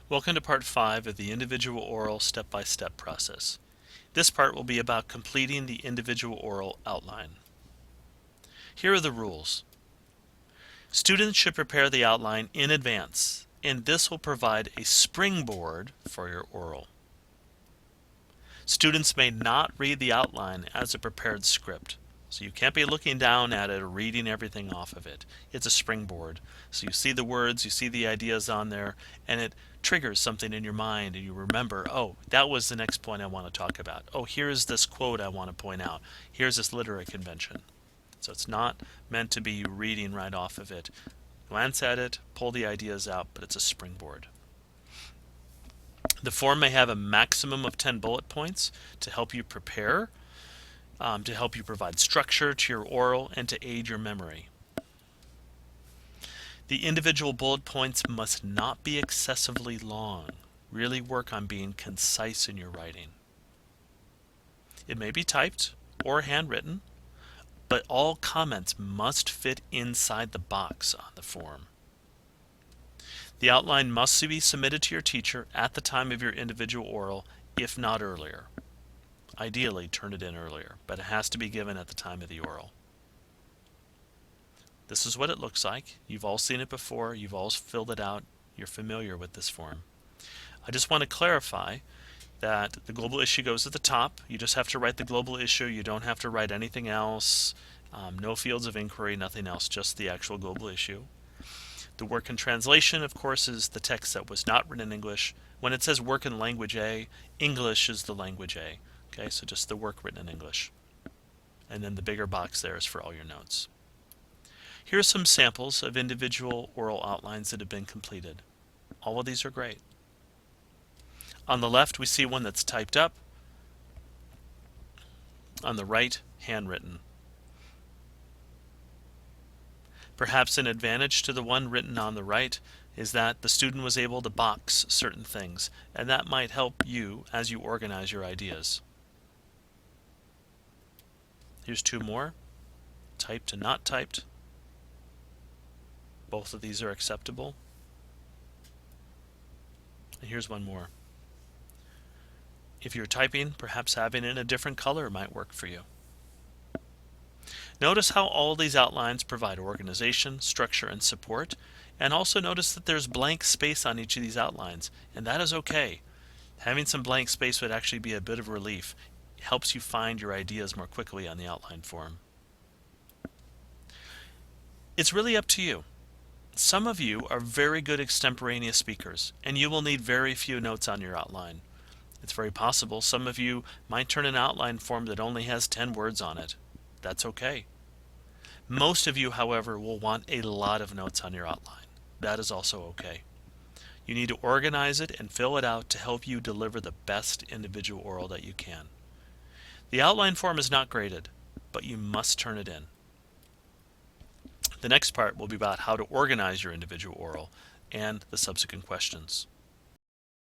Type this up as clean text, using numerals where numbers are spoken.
Welcome to part 5 of the individual oral step-by-step process. This part will be about completing the individual oral outline. Here are the rules. Students should prepare the outline in advance, and this will provide a springboard for your oral. Students may not read the outline as a prepared script. So you can't be looking down at it or reading everything off of it. It's a springboard. So you see the words, you see the ideas on there, and it triggers something in your mind, and you remember, oh, that was the next point I want to talk about. Oh, here's this quote I want to point out. Here's this literary convention. So it's not meant to be reading right off of it. Glance at it, pull the ideas out, but it's a springboard. The form may have a maximum of 10 bullet points to help you prepare, to help you provide structure to your oral, and to aid your memory. The individual bullet points must not be excessively long. Really work on being concise in your writing. It may be typed or handwritten, but all comments must fit inside the box on the form. The outline must be submitted to your teacher at the time of your individual oral, if not earlier. Ideally, turn it in earlier, but it has to be given at the time of the oral. This is what it looks like. You've all seen it before. You've all filled it out. You're familiar with this form. I just want to clarify that the global issue goes at the top. You just have to write the global issue. You don't have to write anything else. No fields of inquiry, nothing else, just the actual global issue. The work in translation, of course, is the text that was not written in English. When it says work in language A, English is the language A. Okay, so just the work written in English. And then the bigger box there is for all your notes. Here are some samples of individual oral outlines that have been completed. All of these are great. On the left, we see one that's typed up. On the right, handwritten. Perhaps an advantage to the one written on the right is that the student was able to box certain things, and that might help you as you organize your ideas. Here's two more, typed and not typed. Both of these are acceptable. And here's one more. If you're typing, perhaps having it in a different color might work for you. Notice how all these outlines provide organization, structure, and support, and also notice that there's blank space on each of these outlines, and that is okay. Having some blank space would actually be a bit of relief. It helps you find your ideas more quickly on the outline form. It's really up to you. Some of you are very good extemporaneous speakers, and you will need very few notes on your outline. It's very possible some of you might turn an outline form that only has 10 words on it. That's okay. Most of you, however, will want a lot of notes on your outline. That is also okay. You need to organize it and fill it out to help you deliver the best individual oral that you can. The outline form is not graded, but you must turn it in. The next part will be about how to organize your individual oral and the subsequent questions.